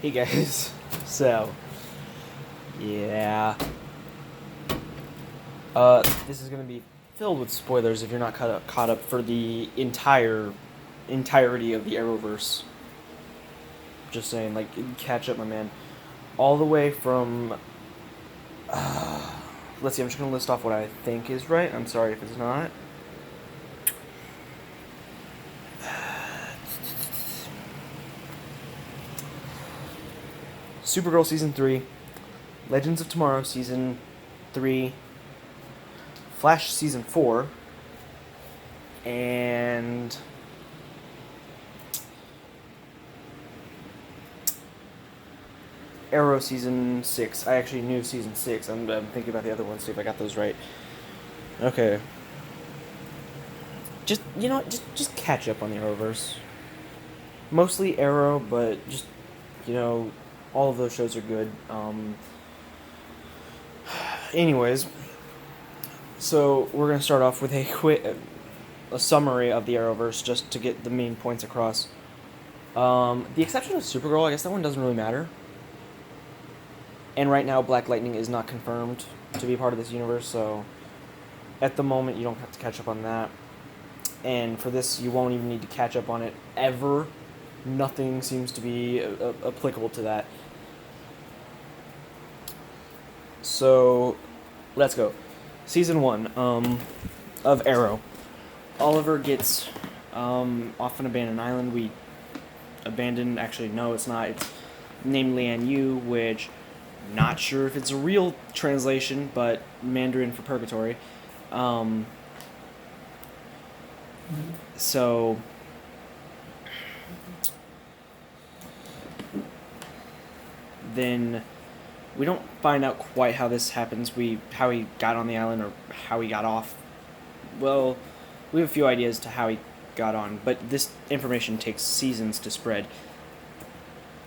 Hey guys, so, yeah, this is gonna be filled with spoilers if you're not caught up for the entirety of the Arrowverse. Just saying, like, catch up, my man. All the way from, let's see, I'm just gonna list off what I think is right. I'm sorry if it's not. Supergirl Season 3, Legends of Tomorrow Season 3, Flash Season 4, and Arrow Season 6. I actually knew Season 6. I'm thinking about the other ones, see if I got those right. Okay. Just catch up on the Arrowverse. Mostly Arrow, but just, all of those shows are good. Anyways, so we're going to start off with a summary of the Arrowverse just to get the main points across. The exception of Supergirl, I guess that one doesn't really matter. And right now, Black Lightning is not confirmed to be part of this universe, so at the moment, you don't have to catch up on that. And for this, you won't even need to catch up on it ever. Nothing seems to be applicable to that. So, let's go. Season 1 of Arrow. Oliver gets off an abandoned island. Actually, no, it's not. It's named Lian Yu, which, not sure if it's a real translation, but Mandarin for purgatory. So, then we don't find out quite how this happens. How he got on the island or how he got off. Well, we have a few ideas to how he got on, but this information takes seasons to spread.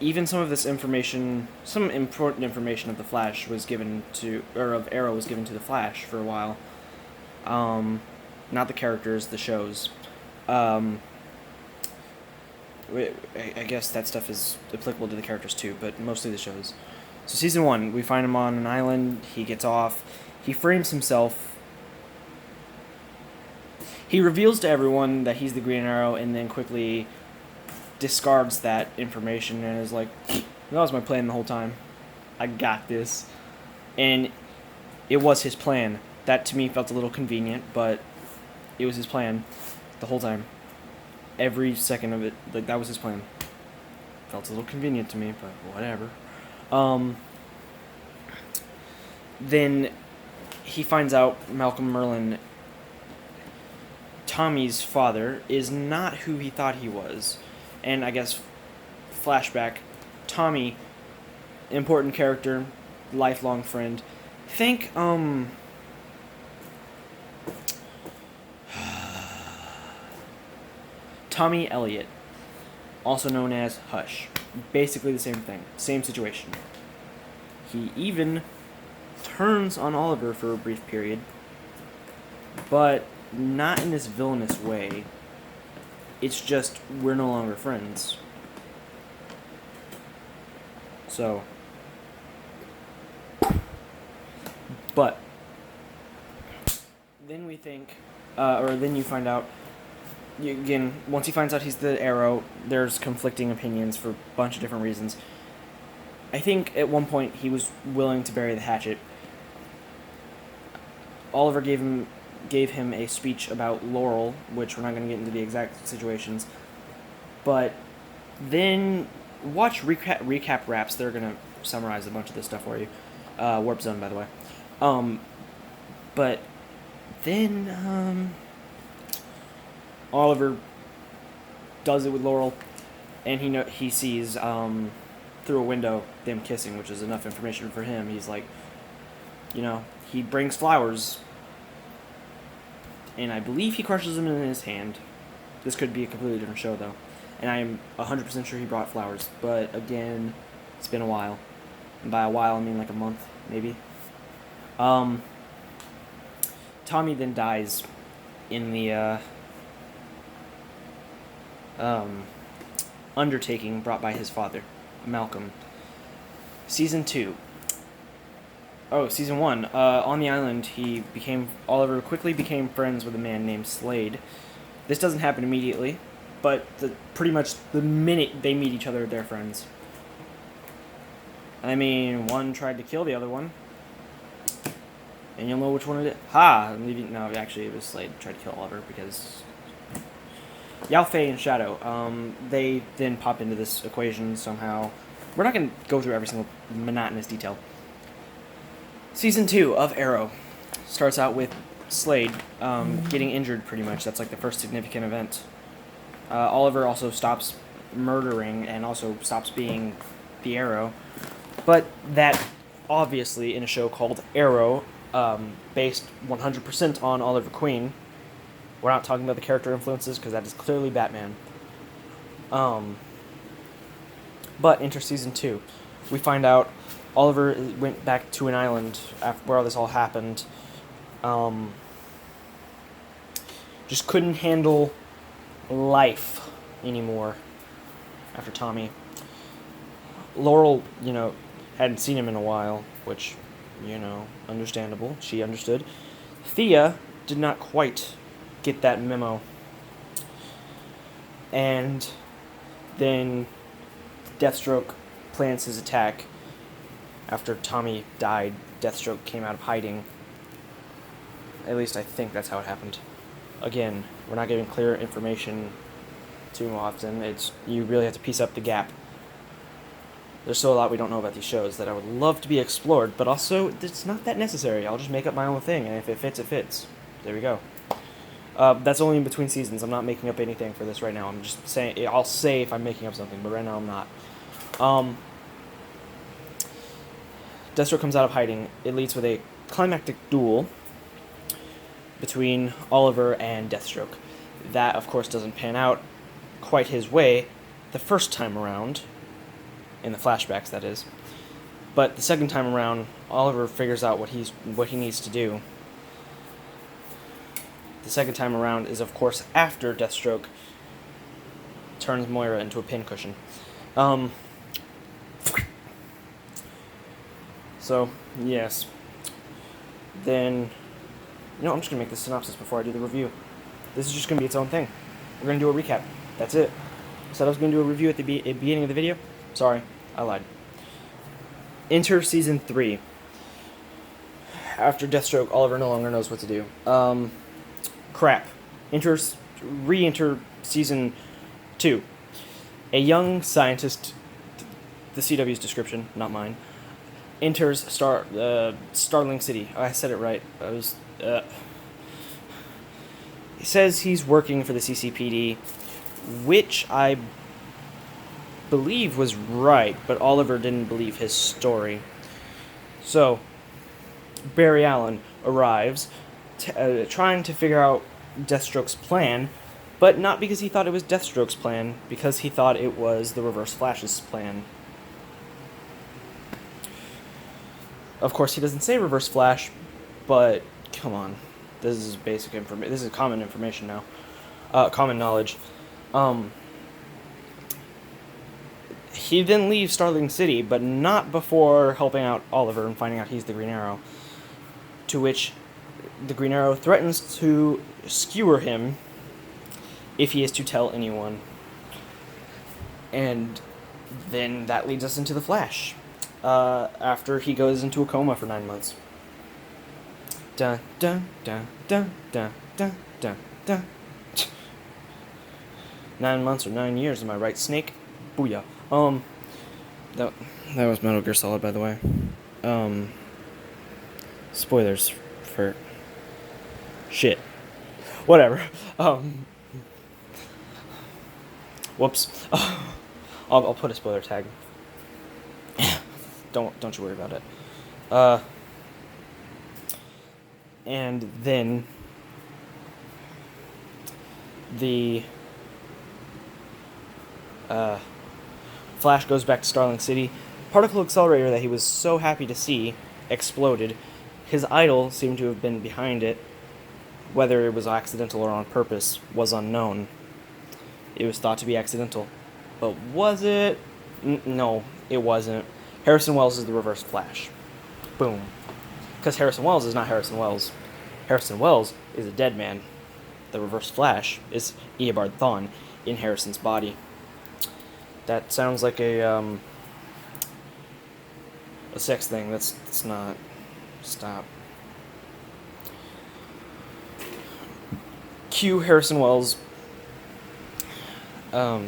Even some of this information, some important information of the Flash of Arrow was given to the Flash for a while. Not the characters, the shows. I guess that stuff is applicable to the characters too, but mostly the shows. So Season 1, we find him on an island, he gets off, he frames himself, he reveals to everyone that he's the Green Arrow, and then quickly discards that information and is like, that was my plan the whole time. I got this. And it was his plan. That to me felt a little convenient, but it was his plan the whole time. Every second of it, like, that was his plan. Felt a little convenient to me, but whatever. Then he finds out Malcolm Merlyn, Tommy's father, is not who he thought he was. And I guess, flashback, Tommy, important character, lifelong friend. Think, Tommy Elliott, also known as Hush. Basically the same thing, same situation. He even turns on Oliver for a brief period, but not in this villainous way. It's just, we're no longer friends. So, but then we think, then you find out, again, once he finds out he's the Arrow, there's conflicting opinions for a bunch of different reasons. I think at one point he was willing to bury the hatchet. Oliver gave him a speech about Laurel, which we're not going to get into the exact situations. But then watch recap raps. They're going to summarize a bunch of this stuff for you. Warp Zone, by the way. But then Oliver does it with Laurel, and he sees through a window them kissing, which is enough information for him. He's like, he brings flowers, and I believe he crushes them in his hand. This could be a completely different show, though. And I am 100% sure he brought flowers. But, again, it's been a while. And by a while, I mean like a month, maybe. Tommy then dies in the undertaking brought by his father. Malcolm. Season 2. Oh, Season 1. On the island, Oliver quickly became friends with a man named Slade. This doesn't happen immediately, but pretty much the minute they meet each other, they're friends. I mean, one tried to kill the other one. And you'll know which one it is. No, actually, it was Slade tried to kill Oliver because Yao Fei and Shadow, they then pop into this equation somehow. We're not going to go through every single monotonous detail. Season 2 of Arrow starts out with Slade getting injured, pretty much. That's like the first significant event. Oliver also stops murdering and also stops being the Arrow. But that, obviously, in a show called Arrow, based 100% on Oliver Queen. We're not talking about the character influences, because that is clearly Batman. But enter Season 2. We find out Oliver went back to an island after where this all happened. Just couldn't handle life anymore after Tommy. Laurel, hadn't seen him in a while, which, understandable. She understood. Thea did not quite get that memo. And then Deathstroke plans his attack. After Tommy died, Deathstroke came out of hiding. At least I think that's how it happened. Again, we're not giving clear information too often. You really have to piece up the gap. There's still a lot we don't know about these shows that I would love to be explored, but also it's not that necessary. I'll just make up my own thing, and if it fits, it fits. There we go. That's only in between seasons. I'm not making up anything for this right now. I'm just saying. I'll say if I'm making up something, but right now I'm not. Deathstroke comes out of hiding. It leads with a climactic duel between Oliver and Deathstroke. That, of course, doesn't pan out quite his way the first time around. In the flashbacks, that is. But the second time around, Oliver figures out what he needs to do. The second time around is, of course, after Deathstroke turns Moira into a pincushion. So, yes. Then, I'm just going to make the synopsis before I do the review. This is just going to be its own thing. We're going to do a recap. That's it. Said I was going to do a review at the beginning of the video. Sorry, I lied. Enter Season 3. After Deathstroke, Oliver no longer knows what to do. Crap. Re-enter Season 2. A young scientist, the CW's description, not mine, enters Starling City. Oh, I said it right. He says he's working for the CCPD, which I believe was right, but Oliver didn't believe his story. So, Barry Allen arrives, trying to figure out Deathstroke's plan, but not because he thought it was Deathstroke's plan, because he thought it was the Reverse Flash's plan. Of course, he doesn't say Reverse Flash, but come on. This is basic information. This is common information now. Common knowledge. He then leaves Starling City, but not before helping out Oliver and finding out he's the Green Arrow. To which the Green Arrow threatens to skewer him if he is to tell anyone. And then that leads us into the Flash. After he goes into a coma for 9 months. Dun dun dun dun dun dun dun dun. 9 months or 9 years, am I right, Snake? Booyah. That was Metal Gear Solid, by the way. Spoilers for shit. Whatever. Whoops. I'll put a spoiler tag. Don't you worry about it. And then the Flash goes back to Starling City. Particle accelerator that he was so happy to see exploded. His idol seemed to have been behind it. Whether it was accidental or on purpose was unknown. It was thought to be accidental. But was it? No. It wasn't. Harrison Wells is the Reverse Flash. Boom. Because Harrison Wells is not Harrison Wells. Harrison Wells is a dead man. The Reverse Flash is Eobard Thawne in Harrison's body. That sounds like a sex thing. That's not. Stop. Cue Harrison Wells. Eobard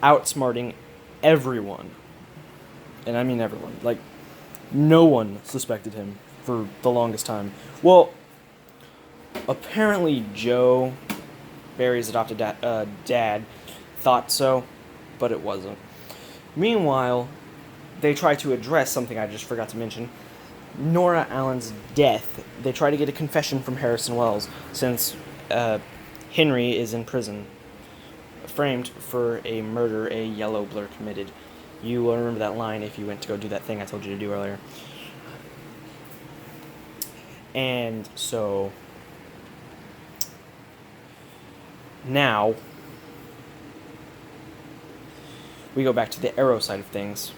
outsmarting everyone. And I mean everyone. Like, no one suspected him for the longest time. Well, apparently Joe, Barry's adopted dad, thought so, but it wasn't. Meanwhile, they try to address something I just forgot to mention. Nora Allen's death. They try to get a confession from Harrison Wells, since Henry is in prison, framed for a murder a yellow blur committed. You will remember that line if you went to go do that thing I told you to do earlier. And so now we go back to the Arrow side of things.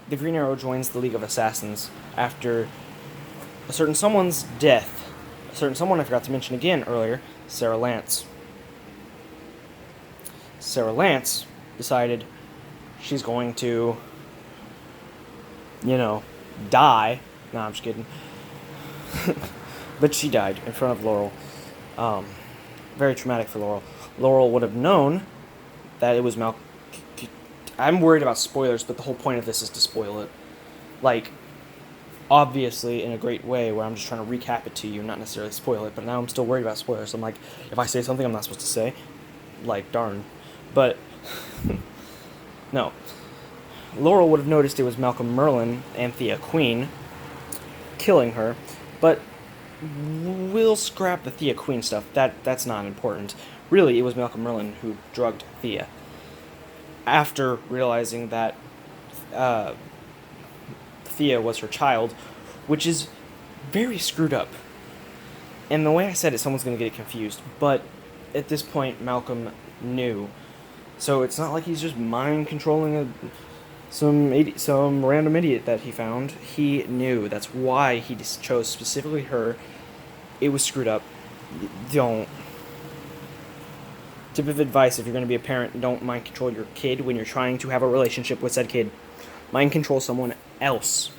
The Green Arrow joins the League of Assassins after a certain someone's death. A certain someone I forgot to mention again earlier, Sarah Lance. Sarah Lance decided she's going to, die. No, I'm just kidding. But she died in front of Laurel. Very traumatic for Laurel. Laurel would have known that it was I'm worried about spoilers, but the whole point of this is to spoil it. Like, obviously in a great way, where I'm just trying to recap it to you, not necessarily spoil it, but now I'm still worried about spoilers. So I'm like, if I say something I'm not supposed to say, like, darn. But, no. Laurel would have noticed it was Malcolm Merlyn and Thea Queen killing her, but we'll scrap the Thea Queen stuff. That's not important. Really, it was Malcolm Merlyn who drugged Thea. After realizing that Thea was her child, which is very screwed up. And the way I said it, someone's going to get it confused. But at this point, Malcolm knew. So it's not like he's just mind controlling some random idiot that he found. He knew. That's why he chose specifically her. It was screwed up. Don't. Tip of advice, if you're going to be a parent, don't mind control your kid when you're trying to have a relationship with said kid. Mind control someone else.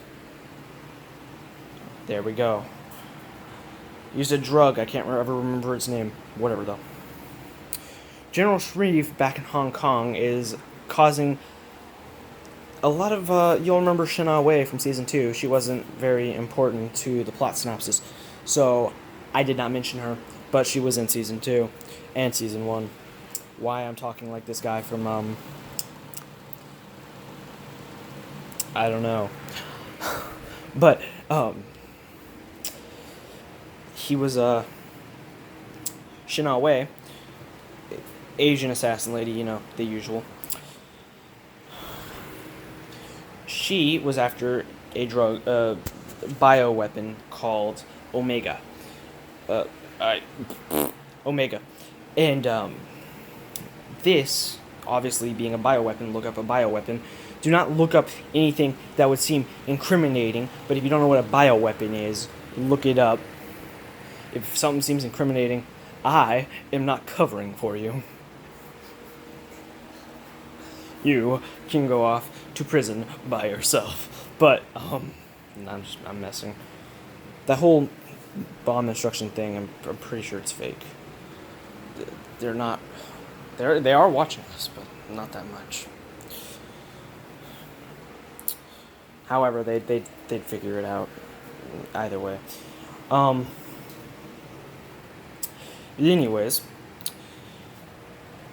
There we go. Used a drug. I can't ever remember its name. Whatever, though. General Shreve back in Hong Kong is causing a lot of... you'll remember Shina Wei from Season 2. She wasn't very important to the plot synopsis. So, I did not mention her, but she was in Season 2 and Season 1. Why I'm talking like this guy from, I don't know. But, he was, Shina Wei, Asian assassin lady, the usual. She was after a bioweapon called Omega. Omega. And, this, obviously being a bioweapon, look up a bioweapon. Do not look up anything that would seem incriminating, but if you don't know what a bioweapon is, look it up. If something seems incriminating, I am not covering for you. You can go off to prison by yourself. But, I'm messing. That whole bomb instruction thing, I'm pretty sure it's fake. They're not... They are watching us, but not that much. However, they'd figure it out either way. Anyways,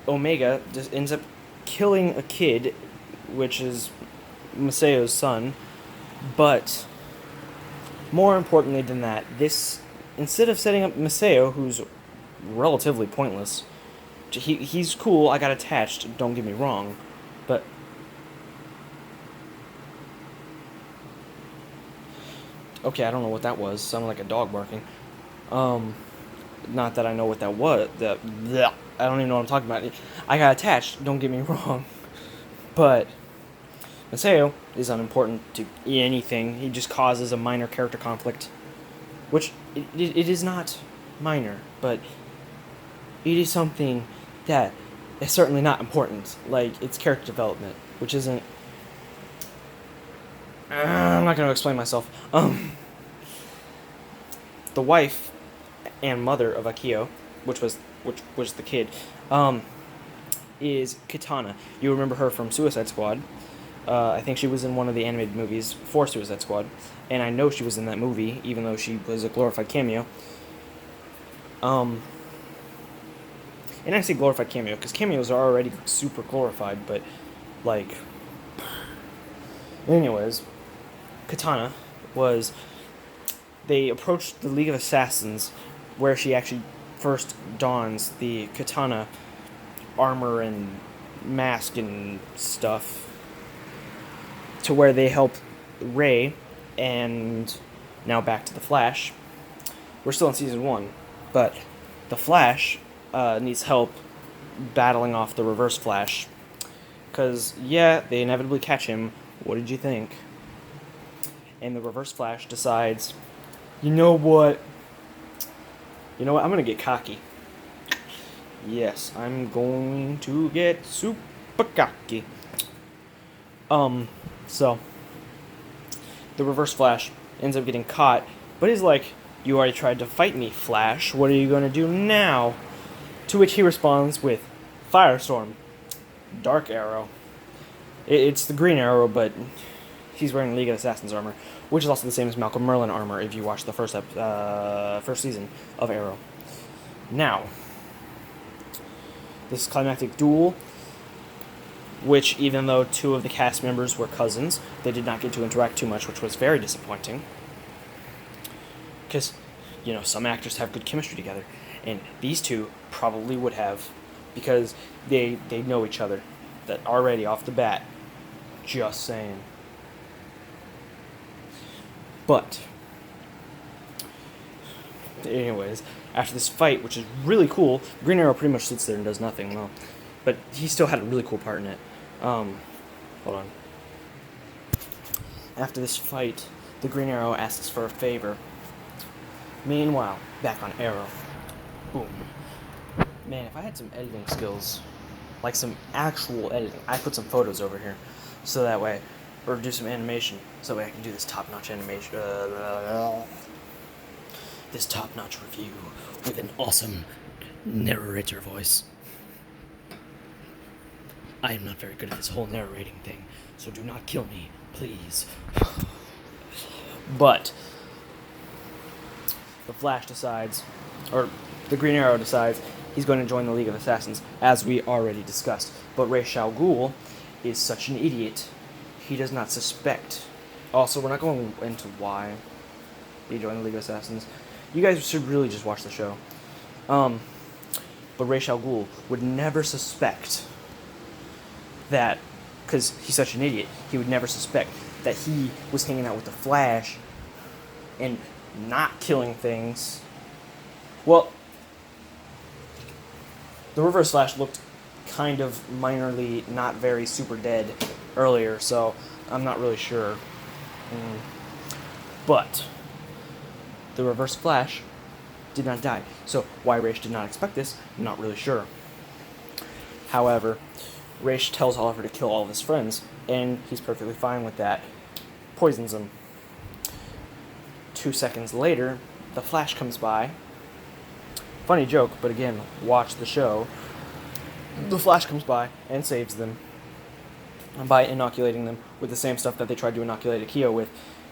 Omega just ends up killing a kid, which is Masayo's son. But more importantly than that, this, instead of setting up Masayo, who's relatively pointless. He's cool, I got attached, don't get me wrong, but... Okay, I don't know what that was, sounded like a dog barking. Not that I know what that was. I don't even know what I'm talking about. I got attached, don't get me wrong. But Maseo is unimportant to anything. He just causes a minor character conflict. Which, it is not minor, but it is something that is certainly not important. Like, it's character development, which isn't... I'm not going to explain myself. The wife and mother of Akio, which was the kid, is Katana. You remember her from Suicide Squad. I think she was in one of the animated movies for Suicide Squad, and I know she was in that movie, even though she was a glorified cameo. And I say glorified cameo because cameos are already super glorified, but like, anyways, Katana was... They approached the League of Assassins, where she actually first dons the katana armor and mask and stuff, to where they help Ray, and now back to the Flash. We're still in season 1, but the Flash needs help battling off the Reverse Flash, because, yeah, they inevitably catch him. What did you think? And the Reverse Flash decides, you know what, I'm going to get cocky. Yes, I'm going to get super cocky. So, the Reverse Flash ends up getting caught, but he's like, you already tried to fight me, Flash. What are you going to do now? To which he responds with Firestorm, Dark Arrow. It's the Green Arrow, but he's wearing League of Assassins armor, which is also the same as Malcolm Merlin armor if you watch the first season of Arrow. Now, this climactic duel, which even though 2 of the cast members were cousins, they did not get to interact too much, which was very disappointing. Because, some actors have good chemistry together, and these 2 probably would have, because they know each other, that already off the bat. Just saying. But, anyways, after this fight, which is really cool, Green Arrow pretty much sits there and does nothing, well, but he still had a really cool part in it. Hold on. After this fight, the Green Arrow asks for a favor. Meanwhile, back on Arrow. Boom. Man, if I had some editing skills, like some actual editing, I'd put some photos over here, so that way, or do some animation, so that way I can do this top-notch animation, this top-notch review with an awesome narrator voice. I am not very good at this whole narrating thing, so do not kill me, please. But the Flash decides, or the Green Arrow decides, he's going to join the League of Assassins, as we already discussed. But Ra's al Ghul is such an idiot, he does not suspect. Also, we're not going into why he joined the League of Assassins. You guys should really just watch the show. But Ra's al Ghul would never suspect that, because he's such an idiot, he would never suspect that he was hanging out with the Flash and not killing things. Well, the Reverse Flash looked kind of minorly not very super dead earlier, so I'm not really sure. But the Reverse Flash did not die. So why Ra's did not expect this, I'm not really sure. However, Ra's tells Oliver to kill all of his friends, and he's perfectly fine with that. Poisons them. 2 seconds later, the Flash comes by. Funny joke, but again, watch the show. The Flash comes by and saves them by inoculating them with the same stuff that they tried to inoculate Akio with.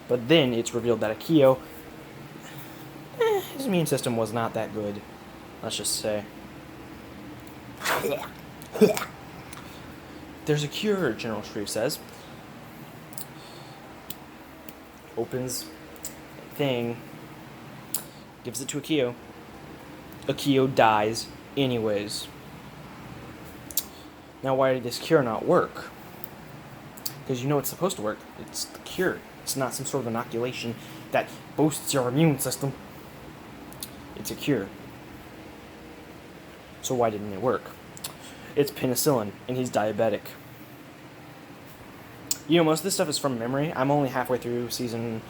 But then it's revealed that Akio, his immune system was not that good, let's just say. There's a cure, General Shreve says. Opens thing, gives it to Akio. Akio dies anyways. Now, why did this cure not work? Because it's supposed to work. It's the cure. It's not some sort of inoculation that boosts your immune system. It's a cure. So why didn't it work? It's penicillin, and he's diabetic. Most of this stuff is from memory. I'm only halfway through season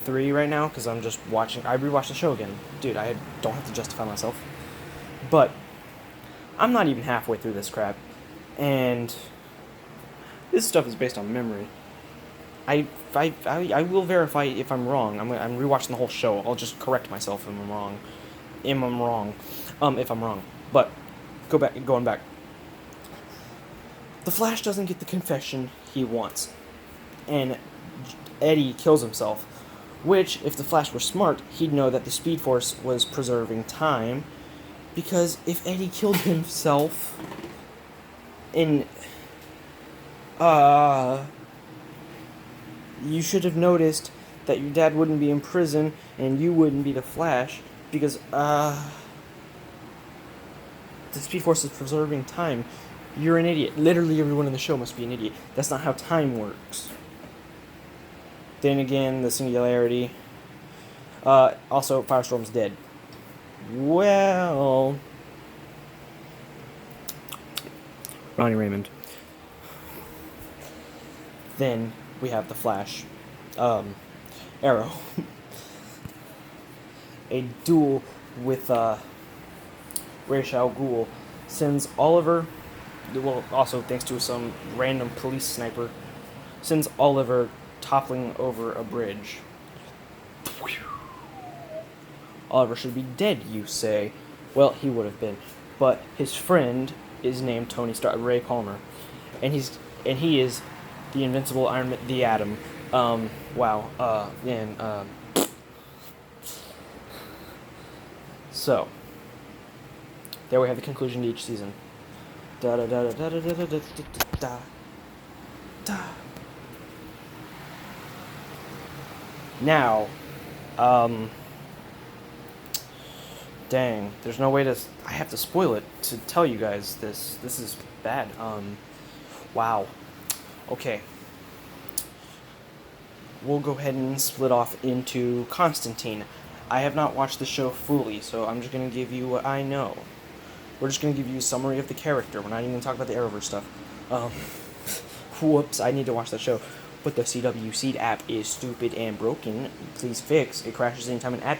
3 right now, because I'm just watching. I rewatched the show again. Dude, I don't have to justify myself. But I'm not even halfway through this crap. And this stuff is based on memory. I will verify if I'm wrong. I'm rewatching the whole show. I'll just correct myself if I'm wrong. If I'm wrong. But going back. The Flash doesn't get the confession he wants. And Eddie kills himself. Which, if the Flash were smart, he'd know that the Speed Force was preserving time. Because if Eddie killed himself in... you should have noticed that your dad wouldn't be in prison and you wouldn't be the Flash. Because, the Speed Force is preserving time. You're an idiot. Literally everyone in the show must be an idiot. That's not how time works. Then again, the singularity. Also, Firestorm's dead. Well... Ronnie Raymond. Then we have the Flash. Arrow. A duel with, Ra's al Ghul sends Oliver... Well, also thanks to some random police sniper, sends Oliver toppling over a bridge. Oliver should be dead, you say. Well, he would have been, but his friend is named Tony Stark, Ray Palmer, and he is the invincible Iron Man, the Atom. So there we have the conclusion to each season. Da da da da da da da da da da. Now, dang, there's no way to. I have to spoil it to tell you guys this. This is bad. Wow. Okay. We'll go ahead and split off into Constantine. I have not watched the show fully, so I'm just gonna give you what I know. We're just going to give you a summary of the character. We're not even going to talk about the Arrowverse stuff. Whoops, I need to watch that show. But the CW Seed app is stupid and broken. Please fix. It crashes anytime an ad